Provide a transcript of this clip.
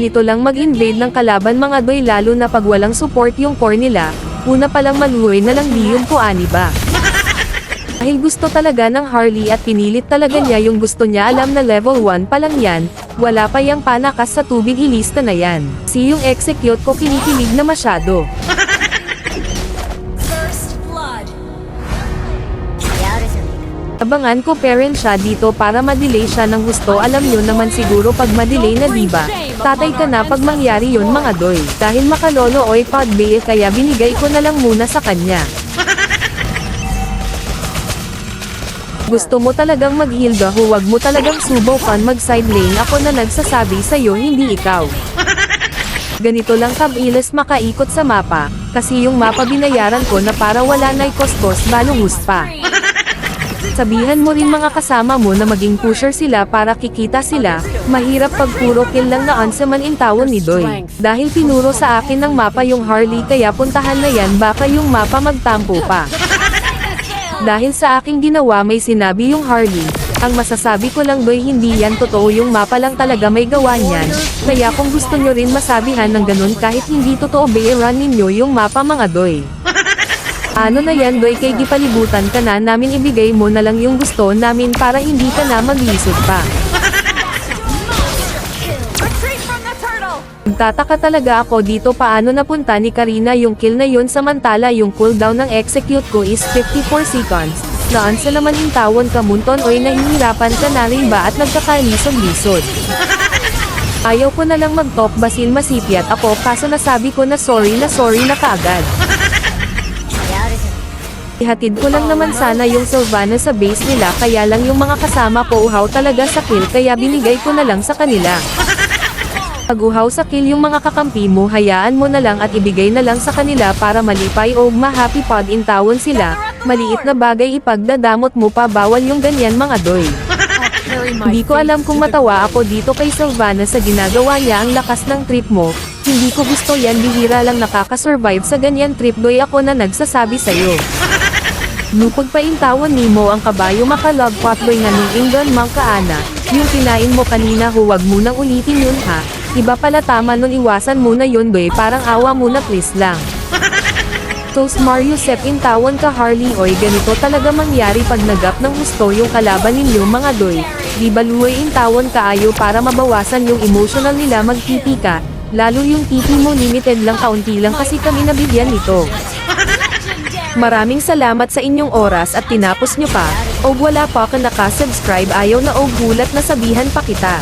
ganito lang mag-invade ng kalaban mga doy, lalo na pag walang support yung core nila, una palang maluwi na lang di yung kuani ba. Dahil gusto talaga ng Harley at pinilit talaga niya yung gusto niya, alam na level 1 pa lang yan, wala pa yang panakas sa tubig, ilista na yan. Si yung execute ko kinikilig na masyado. Abangan ko parent siya dito para madelay siya ng gusto, alam nyo naman siguro pag madelay na diba, tatay ka na pag mangyari yun mga doy. Dahil makalolo oy pag-bail kaya binigay ko na lang muna sa kanya. Gusto mo talagang mag-Hilda, huwag mo talagang subukan mag-side lane, ako na nagsasabi sa'yo hindi ikaw. Ganito lang kabilis makaikot sa mapa, kasi yung mapa binayaran ko na para wala na'y kostos balungus pa. Sabihan mo rin mga kasama mo na maging pusher sila para kikita sila, mahirap pag puro kill lang na sa manintawan ni Doy. Dahil tinuro sa akin ng mapa yung Harley kaya puntahan na yan, baka yung mapa magtampo pa. Dahil sa aking ginawa may sinabi yung Harley, ang masasabi ko lang Doy hindi yan totoo, yung mapa lang talaga may gawa niyan, kaya kung gusto nyo rin masabihan ng ganun kahit hindi totoo run ninyo yung mapa mga Doy. Ano na yan Doy, kay gipalibutan ka na namin, ibigay mo na lang yung gusto namin para hindi ka na maglisod pa. Nagtataka talaga ako dito paano napunta ni Karina yung kill na yun samantala yung cooldown ng execute ko is 54 seconds. Naan sa naman intawan ka munton oy, nahihirapan ka na rin ba at nagkakalisod-lisod. Ayaw ko na lang mag-top basin masipyat ako kaso nasabi ko na sorry na kaagad. Ihatid ko lang naman sana yung Sylvana sa base nila kaya lang yung mga kasama ko uhaw talaga sa kill kaya binigay ko na lang sa kanila. Pag uhaw sa kill yung mga kakampi mo, hayaan mo na lang at ibigay na lang sa kanila para malipay o ma-happy pod intawon sila, maliit na bagay ipagdadamot mo pa, bawal yung ganyan mga Doy. Hindi ko alam kung matawa ako dito kay Sylvana sa ginagawa niya, ang lakas ng trip mo, hindi ko gusto yan, bihira lang nakakasurvive sa ganyan trip Doy, ako na nagsasabi sa'yo. Lupag pa intawon nimo ang kabayo makalagpot Doy nga nung inggan mang kaana, yung kinain mo kanina huwag mo nang ulitin yun ha. Iba pala, tama nun, iwasan muna yun Doy, parang awa muna please lang. Tos Mario Sep intawan ka Harley oy, ganito talaga mangyari pag nagap ng gusto yung kalaban ninyo mga Doy, di baluoy intawan kaayo para mabawasan yung emotional nila, magtipi ka, lalo yung tipi mo limited lang, kaunti lang kasi kami nabigyan nito. Maraming salamat sa inyong oras at tinapos nyo pa, og wala pa ka nakasubscribe, ayaw na og gulat na sabihan pa kita.